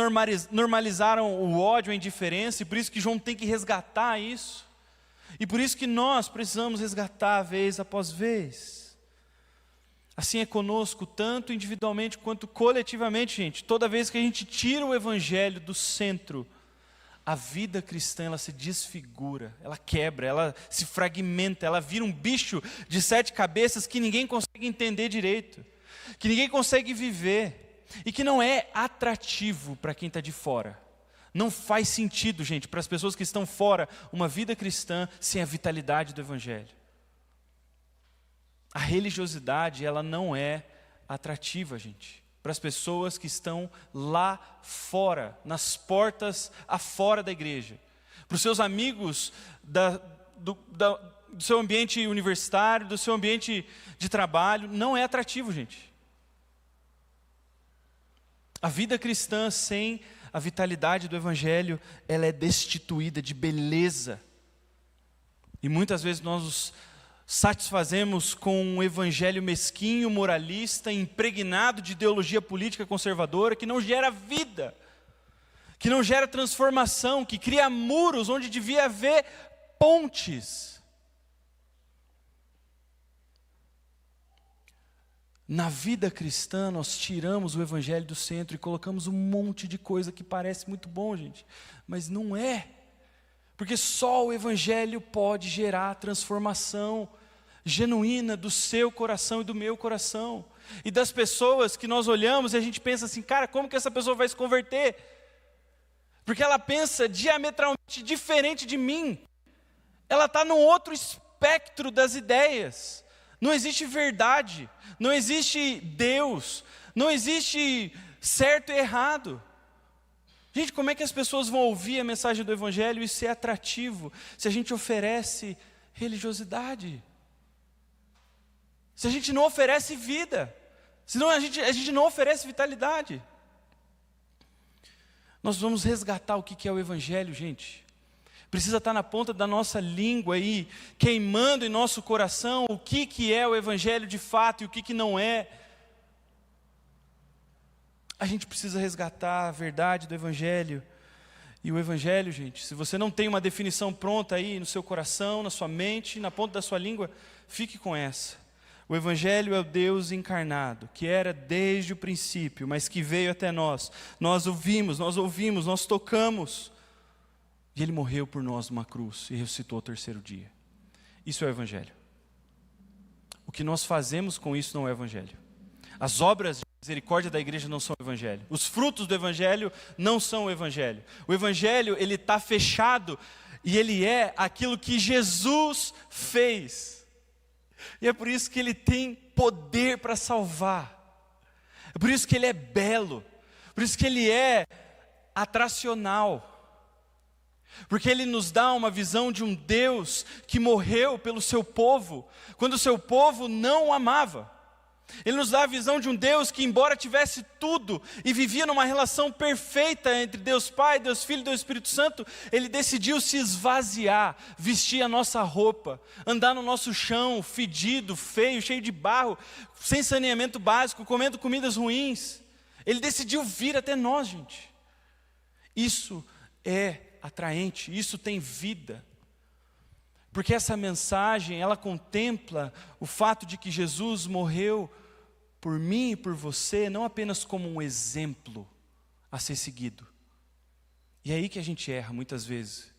S1: normalizaram o ódio, a indiferença, e por isso que João tem que resgatar isso. E por isso que nós precisamos resgatar vez após vez. Assim é conosco, tanto individualmente quanto coletivamente, gente. Toda vez que a gente tira o Evangelho do centro, a vida cristã, ela se desfigura, ela quebra, ela se fragmenta, ela vira um bicho de 7 cabeças que ninguém consegue entender direito, que ninguém consegue viver, e que não é atrativo para quem está de fora. Não faz sentido, gente, para as pessoas que estão fora, uma vida cristã sem a vitalidade do Evangelho. A religiosidade, ela não é atrativa, gente, para as pessoas que estão lá fora, nas portas afora da igreja. Para os seus amigos do seu ambiente universitário, do seu ambiente de trabalho, não é atrativo, gente. A vida cristã sem a vitalidade do Evangelho, ela é destituída de beleza. E muitas vezes nós nos satisfazemos com um evangelho mesquinho, moralista, impregnado de ideologia política conservadora, que não gera vida, que não gera transformação, que cria muros onde devia haver pontes. Na vida cristã, nós tiramos o Evangelho do centro e colocamos um monte de coisa que parece muito bom, gente, mas não é. Porque só o Evangelho pode gerar transformação genuína do seu coração e do meu coração. E das pessoas que nós olhamos e a gente pensa assim, cara, como que essa pessoa vai se converter? Porque ela pensa diametralmente diferente de mim. Ela está num outro espectro das ideias. Não existe verdade, não existe Deus, não existe certo e errado. Gente, como é que as pessoas vão ouvir a mensagem do Evangelho e ser atrativo se a gente oferece religiosidade? Se a gente não oferece vida, senão a gente não oferece vitalidade. Nós vamos resgatar o que é o Evangelho, gente. Precisa estar na ponta da nossa língua aí, queimando em nosso coração o que é o Evangelho de fato e o que não é. A gente precisa resgatar a verdade do Evangelho. E o Evangelho, gente, se você não tem uma definição pronta aí no seu coração, na sua mente, na ponta da sua língua, fique com essa. O Evangelho é o Deus encarnado, que era desde o princípio, mas que veio até nós. Nós ouvimos, nós tocamos. E Ele morreu por nós numa cruz e ressuscitou ao 3º dia. Isso é o Evangelho. O que nós fazemos com isso não é o Evangelho. As obras de misericórdia da igreja não são o Evangelho. Os frutos do Evangelho não são o Evangelho. O Evangelho, ele está fechado e ele é aquilo que Jesus fez. E é por isso que ele tem poder para salvar. É por isso que ele é belo. Por isso que ele é atracional. Porque ele nos dá uma visão de um Deus que morreu pelo seu povo, quando o seu povo não o amava. Ele nos dá a visão de um Deus que, embora tivesse tudo e vivia numa relação perfeita entre Deus Pai, Deus Filho e Deus Espírito Santo, Ele decidiu se esvaziar, vestir a nossa roupa, andar no nosso chão, fedido, feio, cheio de barro, sem saneamento básico, comendo comidas ruins. Ele decidiu vir até nós, gente. Isso é atraente, isso tem vida. Porque essa mensagem, ela contempla o fato de que Jesus morreu por mim e por você, não apenas como um exemplo a ser seguido. E é aí que a gente erra muitas vezes.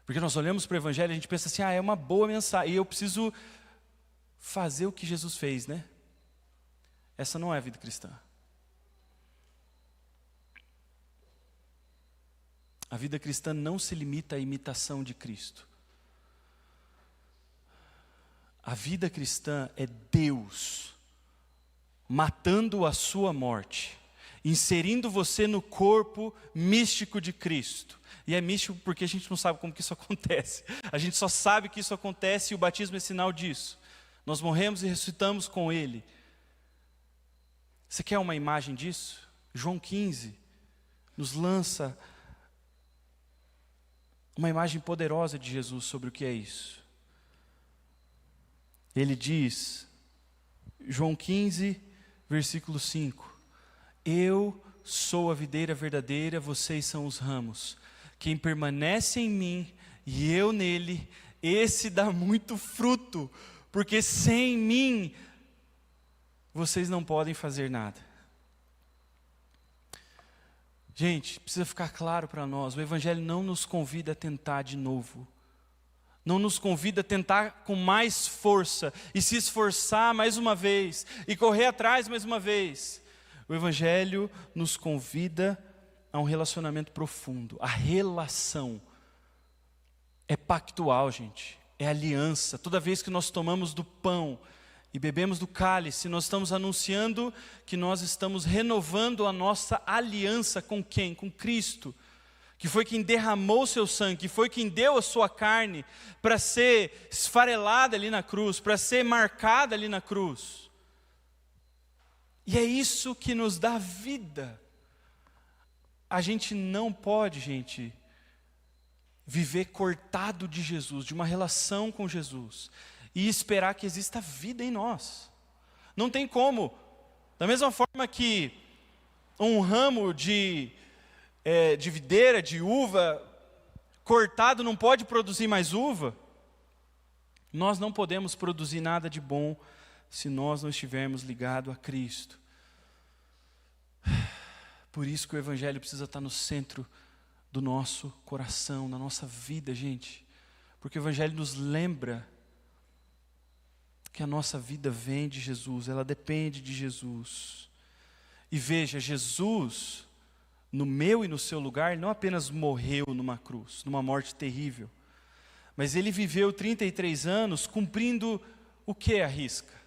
S1: Porque nós olhamos para o Evangelho e a gente pensa assim, é uma boa mensagem, e eu preciso fazer o que Jesus fez, né? Essa não é a vida cristã. A vida cristã não se limita à imitação de Cristo. A vida cristã é Deus matando a sua morte, inserindo você no corpo místico de Cristo. E é místico porque a gente não sabe como que isso acontece. A gente só sabe que isso acontece e o batismo é sinal disso. Nós morremos e ressuscitamos com Ele. Você quer uma imagem disso? João 15 nos lança uma imagem poderosa de Jesus sobre o que é isso. Ele diz, João 15, versículo 5, eu sou a videira verdadeira, vocês são os ramos. Quem permanece em mim e eu nele, esse dá muito fruto, porque sem mim vocês não podem fazer nada. Gente, precisa ficar claro para nós, o Evangelho não nos convida a tentar de novo. Não nos convida a tentar com mais força e se esforçar mais uma vez e correr atrás mais uma vez. O Evangelho nos convida a um relacionamento profundo. A relação é pactual, gente. É aliança. Toda vez que nós tomamos do pão e bebemos do cálice, nós estamos anunciando que nós estamos renovando a nossa aliança com quem? Com Cristo. Que foi quem derramou o seu sangue, que foi quem deu a sua carne para ser esfarelada ali na cruz, para ser marcada ali na cruz. E é isso que nos dá vida. A gente não pode, gente, viver cortado de Jesus, de uma relação com Jesus, e esperar que exista vida em nós. Não tem como. Da mesma forma que um ramo de videira, de uva, cortado não pode produzir mais uva, nós não podemos produzir nada de bom se nós não estivermos ligados a Cristo. Por isso que o Evangelho precisa estar no centro do nosso coração, na nossa vida, gente. Porque o Evangelho nos lembra que a nossa vida vem de Jesus, ela depende de Jesus. E veja, Jesus, no meu e no seu lugar, não apenas morreu numa cruz, numa morte terrível, mas Ele viveu 33 anos cumprindo o que à risca?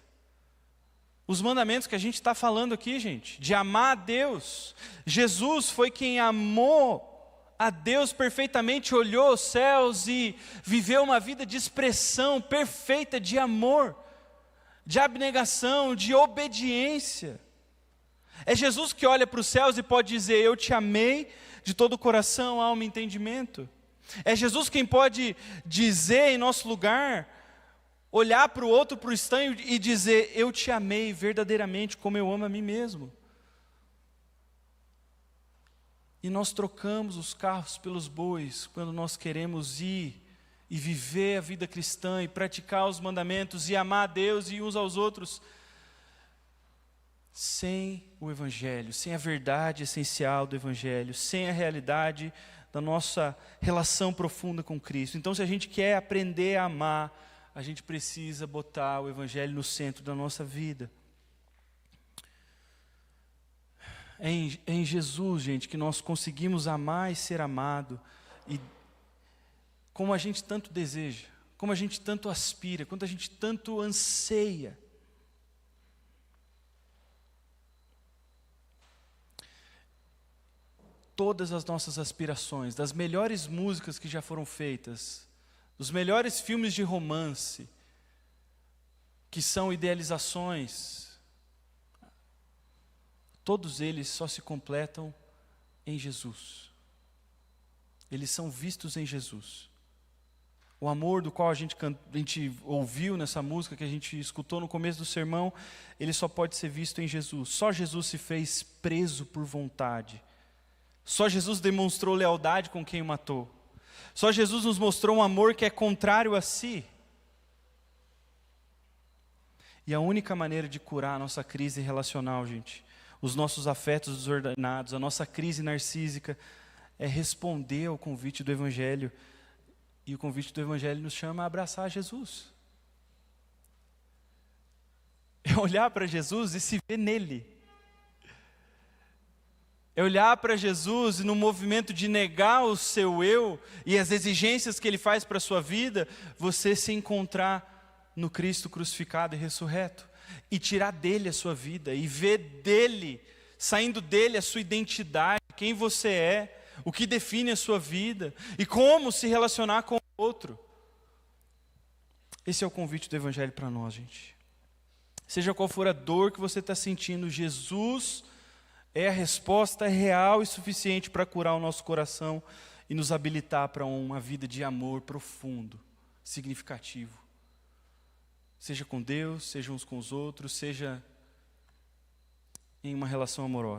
S1: Os mandamentos que a gente está falando aqui, gente, de amar a Deus. Jesus foi quem amou a Deus perfeitamente, olhou os céus e viveu uma vida de expressão perfeita de amor, de abnegação, de obediência. É Jesus que olha para os céus e pode dizer, eu te amei de todo o coração, alma e entendimento. É Jesus quem pode dizer em nosso lugar, olhar para o outro, para o estranho e dizer, eu te amei verdadeiramente como eu amo a mim mesmo. E nós trocamos os carros pelos bois quando nós queremos ir e viver a vida cristã e praticar os mandamentos e amar a Deus e uns aos outros. Sem o Evangelho, sem a verdade essencial do Evangelho, sem a realidade da nossa relação profunda com Cristo. Então, se a gente quer aprender a amar, a gente precisa botar o Evangelho no centro da nossa vida. É em Jesus, gente, que nós conseguimos amar e ser amado, e como a gente tanto deseja, como a gente tanto aspira, quanto a gente tanto anseia. Todas as nossas aspirações, das melhores músicas que já foram feitas, dos melhores filmes de romance, que são idealizações, todos eles só se completam em Jesus. Eles são vistos em Jesus. O amor do qual a gente ouviu nessa música, que a gente escutou no começo do sermão, ele só pode ser visto em Jesus. Só Jesus se fez preso por vontade. Só Jesus demonstrou lealdade com quem o matou. Só Jesus nos mostrou um amor que é contrário a si. E a única maneira de curar a nossa crise relacional, gente, os nossos afetos desordenados, a nossa crise narcísica, é responder ao convite do Evangelho. E o convite do Evangelho nos chama a abraçar Jesus. É olhar para Jesus e se ver nele. É olhar para Jesus e no movimento de negar o seu eu e as exigências que Ele faz para a sua vida, você se encontrar no Cristo crucificado e ressurreto, e tirar dele a sua vida, e ver dele, saindo dele a sua identidade, quem você é, o que define a sua vida, e como se relacionar com o outro. Esse é o convite do Evangelho para nós, gente. Seja qual for a dor que você está sentindo, Jesus é a resposta real e suficiente para curar o nosso coração e nos habilitar para uma vida de amor profundo, significativo. Seja com Deus, seja uns com os outros, seja em uma relação amorosa.